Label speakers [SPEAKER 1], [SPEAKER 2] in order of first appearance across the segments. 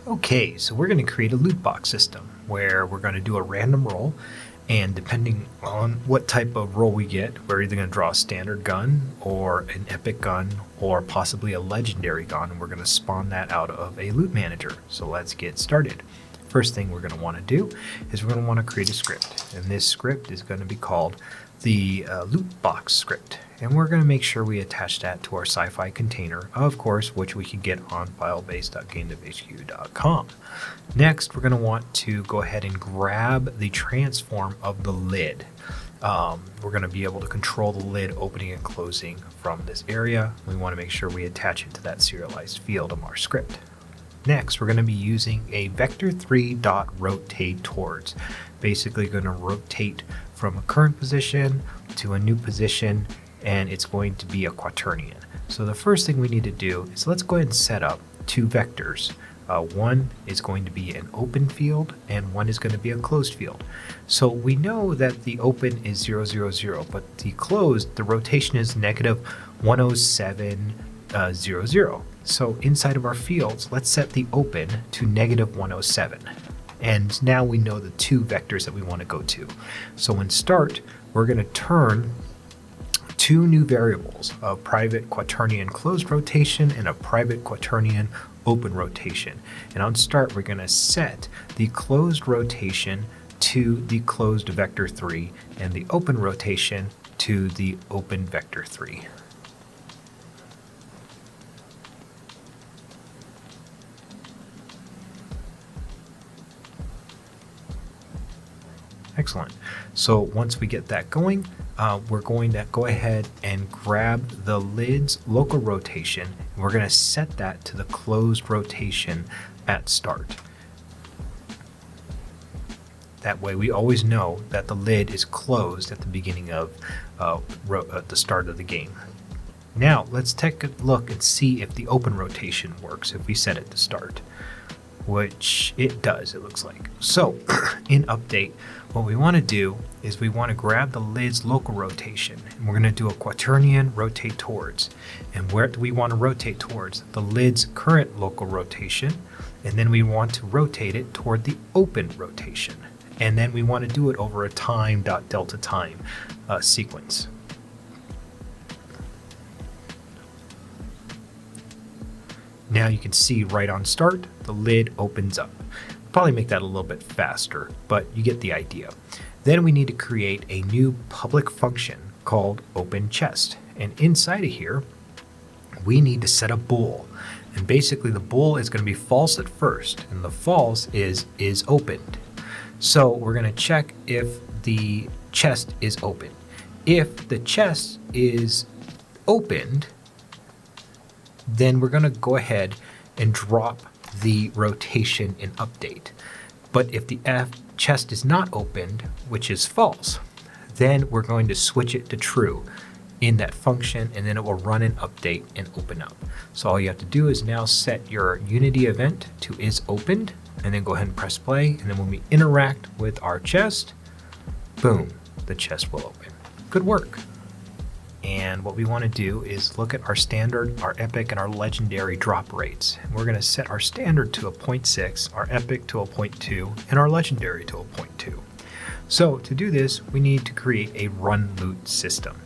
[SPEAKER 1] Okay, so we're going to create a loot box system where we're going to do a random roll, and depending on what type of roll we get, we're either going to draw a standard gun or an epic gun or possibly a legendary gun, and we're going to spawn that out of a loot manager. So let's get started. First thing we're going to want to do is we're going to want to create a script, and this script is going to be called the loot box script, and we're going to make sure we attach that to our sci-fi container, of course, which we can get on filebase.gamedevhq.com. Next, we're going to want to go ahead and grab the transform of the lid. We're going to be able to control the lid opening and closing from this area. We want to make sure we attach it to that serialized field of our script. Next, we're going to be using a vector3.rotate towards. Basically going to rotate from a current position to a new position, and it's going to be a quaternion. So the first thing we need to do is let's go ahead and set up two vectors. One is going to be an open field and one is going to be a closed field. So we know that the open is 0, 0, 0, but the closed, the rotation is negative 107, 0, 0. So inside of our fields, let's set the open to negative 107. And now we know the two vectors that we want to go to. So in start, we're going to turn two new variables, a private quaternion closed rotation and a private quaternion open rotation. And on start, we're going to set the closed rotation to the closed vector 3 and the open rotation to the open vector 3. Excellent. So once we get that going, we're going to go ahead and grab the lid's local rotation, and we're going to set that to the closed rotation at start. That way we always know that the lid is closed at the beginning of the start of the game. Now let's take a look and see if the open rotation works if we set it to start, which it does, it looks like. So in update, what we want to do is we want to grab the lid's local rotation, and we're going to do a quaternion rotate towards. And where do we want to rotate towards? The lid's current local rotation, and then we want to rotate it toward the open rotation. And then we want to do it over a time.delta time sequence. Now you can see right on start, the lid opens up. Probably make that a little bit faster, but you get the idea. Then we need to create a new public function called open chest. And inside of here, we need to set a bool. And basically the bool is going to be false at first, and the false is opened. So we're going to check if the chest is open. If the chest is opened, then we're going to go ahead and drop the rotation in update. But if the chest is not opened, which is false, then we're going to switch it to true in that function, and then it will run an update and open up. So all you have to do is now set your Unity event to is opened, and then go ahead and press play, and then when we interact with our chest, boom, the chest will open. Good work. And what we want to do is look at our standard, our epic, and our legendary drop rates. And we're going to set our standard to a 0.6, our epic to a 0.2, and our legendary to a 0.2. So to do this, we need to create a run loot system.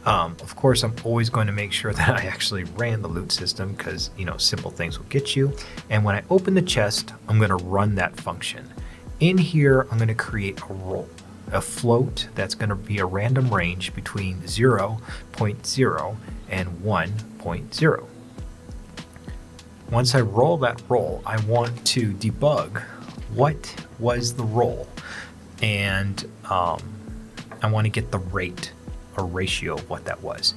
[SPEAKER 1] Of course, I'm always going to make sure that I actually ran the loot system because, simple things will get you. And when I open the chest, I'm going to run that function. In here, I'm going to create a roll. A float that's going to be a random range between 0.0 and 1.0. Once I roll that roll, I want to debug what was the roll, and I want to get the rate or ratio of what that was.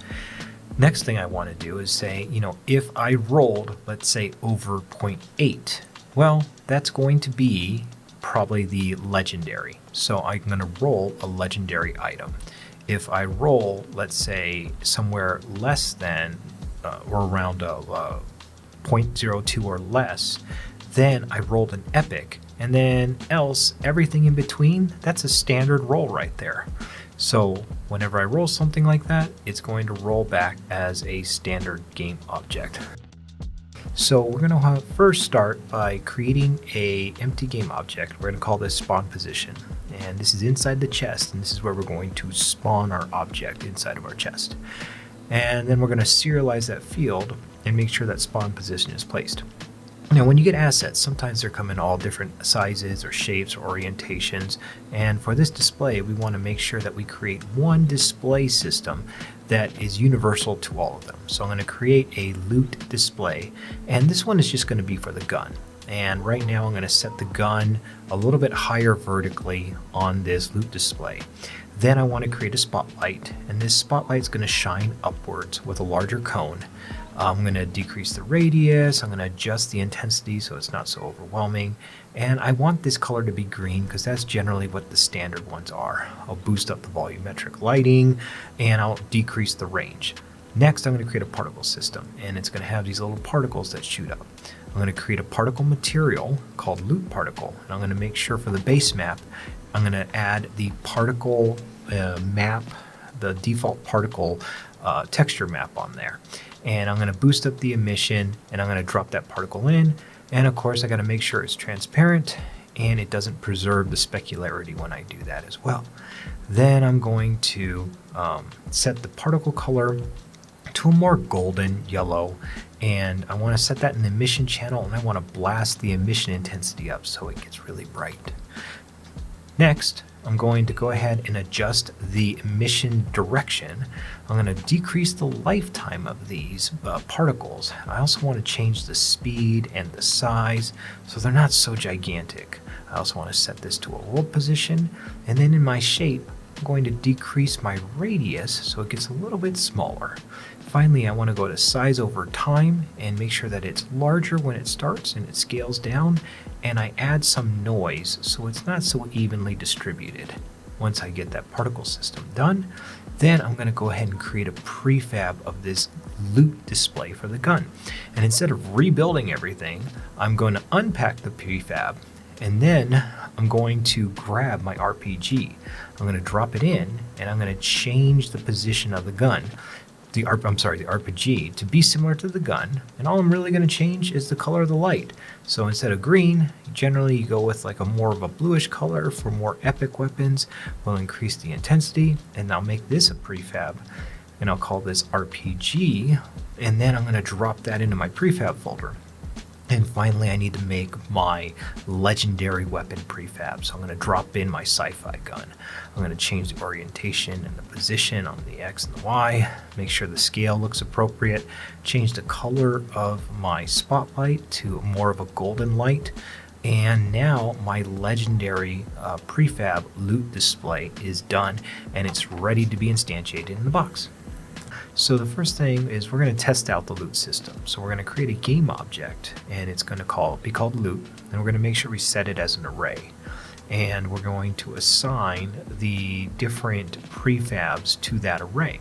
[SPEAKER 1] Next thing I want to do is say, if I rolled, let's say over 0.8, well, that's going to be probably the legendary. So I'm going to roll a legendary item. If I roll, let's say, somewhere less than or around 0.02 or less, then I rolled an epic, and then else everything in between, that's a standard roll right there. So whenever I roll something like that, it's going to roll back as a standard game object. So we're going to first start by creating a empty game object. We're going to call this spawn position. And this is inside the chest, and this is where we're going to spawn our object inside of our chest. And then we're going to serialize that field and make sure that spawn position is placed. Now, when you get assets, sometimes they come in all different sizes or shapes or orientations. And for this display, we want to make sure that we create one display system that is universal to all of them. So I'm going to create a loot display, and this one is just going to be for the gun. And right now I'm going to set the gun a little bit higher vertically on this loot display. Then I want to create a spotlight, and this spotlight is going to shine upwards with a larger cone. I'm going to decrease the radius, I'm going to adjust the intensity so it's not so overwhelming, and I want this color to be green because that's generally what the standard ones are. I'll boost up the volumetric lighting, and I'll decrease the range. Next, I'm going to create a particle system, and it's going to have these little particles that shoot up. I'm going to create a particle material called loot particle, and I'm going to make sure for the base map, I'm going to add the particle map, the default particle texture map on there. And I'm going to boost up the emission, and I'm going to drop that particle in. And of course, I got to make sure it's transparent and it doesn't preserve the specularity when I do that as well. Then I'm going to set the particle color to a more golden yellow, and I want to set that in the emission channel, and I want to blast the emission intensity up so it gets really bright. Next, I'm going to go ahead and adjust the emission direction. I'm going to decrease the lifetime of these particles. I also want to change the speed and the size so they're not so gigantic. I also want to set this to a world position, and then in my shape, I'm going to decrease my radius so it gets a little bit smaller. Finally, I want to go to size over time and make sure that it's larger when it starts and it scales down, and I add some noise so it's not so evenly distributed. Once I get that particle system done, then I'm going to go ahead and create a prefab of this loot display for the gun. And instead of rebuilding everything, I'm going to unpack the prefab, and then I'm going to grab my RPG. I'm going to drop it in, and I'm going to change the position of the gun. The RPG to be similar to the gun, and all I'm really going to change is the color of the light. So instead of green, generally you go with like a more of a bluish color for more epic weapons. We'll increase the intensity, and I'll make this a prefab, and I'll call this RPG, and then I'm going to drop that into my prefab folder. And finally, I need to make my legendary weapon prefab. So I'm going to drop in my sci-fi gun. I'm going to change the orientation and the position on the X and the Y, make sure the scale looks appropriate, change the color of my spotlight to more of a golden light. And now my legendary prefab loot display is done, and it's ready to be instantiated in the box. So the first thing is we're going to test out the loot system. So we're going to create a game object, and it's going to be called loot, and we're going to make sure we set it as an array. And we're going to assign the different prefabs to that array.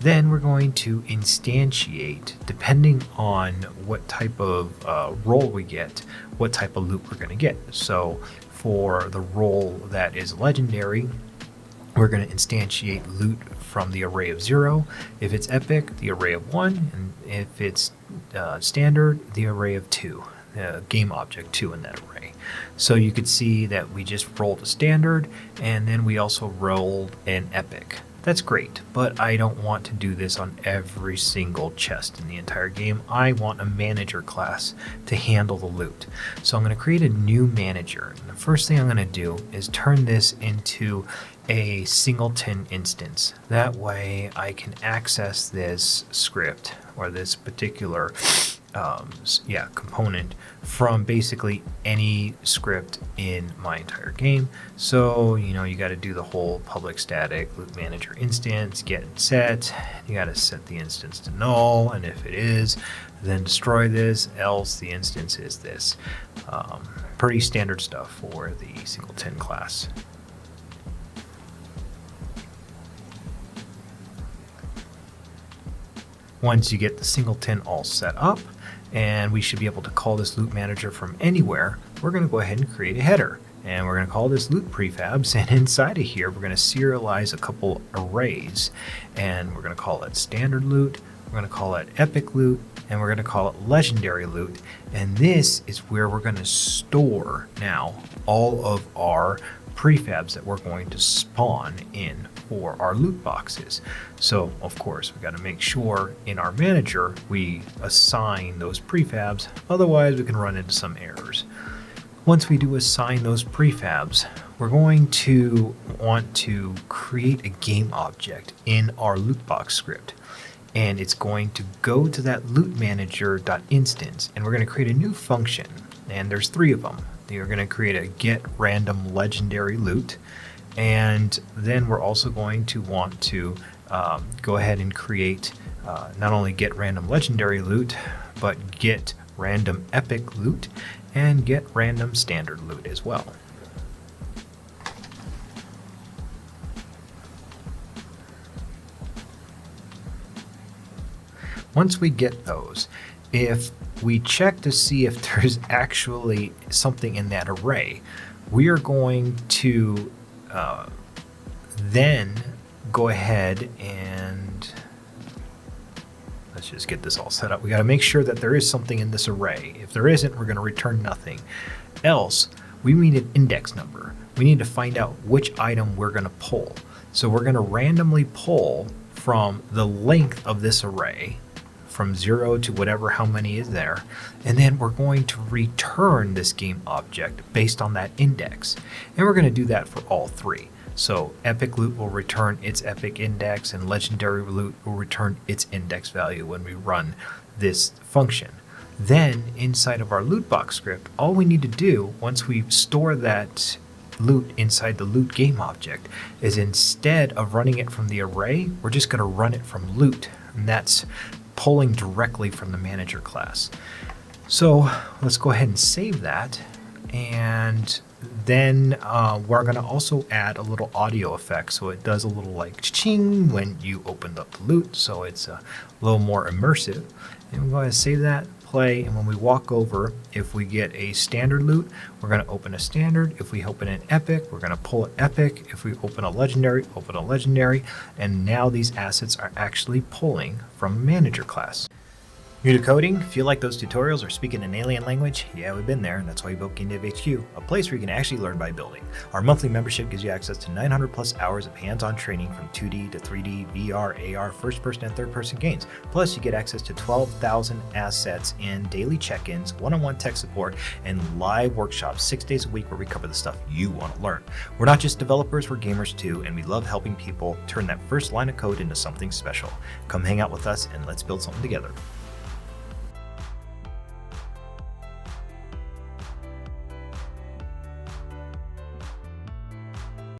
[SPEAKER 1] Then we're going to instantiate, depending on what type of role we get, what type of loot we're going to get. So for the role that is legendary, we're going to instantiate loot from the array of 0. If it's epic, the array of 1. And if it's standard, the array of 2. Game object 2 in that array. So you could see that we just rolled a standard, and then we also rolled an epic. That's great, but I don't want to do this on every single chest in the entire game. I want a manager class to handle the loot. So I'm going to create a new manager. And the first thing I'm going to do is turn this into a singleton instance. That way I can access this script or this particular component from basically any script in my entire game. So, you got to do the whole public static loot manager instance, get it set. You got to set the instance to null, and if it is, then destroy this, else the instance is this. Pretty standard stuff for the singleton class. Once you get the singleton all set up, and we should be able to call this loot manager from anywhere, we're going to go ahead and create a header. And we're going to call this loot prefabs, and inside of here we're going to serialize a couple arrays, and we're going to call it standard loot, we're going to call it epic loot, and we're going to call it legendary loot. And this is where we're going to store now all of our prefabs that we're going to spawn in for our loot boxes. So of course we got to make sure in our manager we assign those prefabs, otherwise we can run into some errors. Once we do assign those prefabs, we're going to want to create a game object in our loot box script. And it's going to go to that loot manager.instance, and we're going to create a new function. And there's 3 of them. You're going to create a get random legendary loot. And then we're also going to want to go ahead and create not only get random legendary loot, but get random epic loot and get random standard loot as well. Once we get those, if we check to see if there's actually something in that array, we are going to then go ahead and let's just get this all set up. We got to make sure that there is something in this array. If there isn't, we're going to return nothing. Else, we need an index number. We need to find out which item we're going to pull. So we're going to randomly pull from the length of this array, from 0 to whatever how many is there, and then we're going to return this game object based on that index. And we're going to do that for all 3. So epic loot will return its epic index, and legendary loot will return its index value when we run this function. Then inside of our loot box script, all we need to do once we store that loot inside the loot game object is, instead of running it from the array, we're just going to run it from loot, and that's pulling directly from the manager class. So let's go ahead and save that, and then we're going to also add a little audio effect, so it does a little like ching when you opened up the loot, so it's a little more immersive. And we'll go ahead and save that, play, and when we walk over, if we get a standard loot, we're going to open a standard. If we open an epic, we're going to pull an epic. If we open a legendary, open a legendary. And now these assets are actually pulling from a manager class. New to coding? Feel like those tutorials are speaking an alien language? Yeah, we've been there, and that's why we built Game Dev HQ, a place where you can actually learn by building. Our monthly membership gives you access to 900 plus hours of hands-on training from 2D to 3D, VR, AR, first-person and third-person games. Plus, you get access to 12,000 assets and daily check-ins, one-on-one tech support, and live workshops 6 days a week where we cover the stuff you want to learn. We're not just developers, we're gamers too, and we love helping people turn that first line of code into something special. Come hang out with us and let's build something together.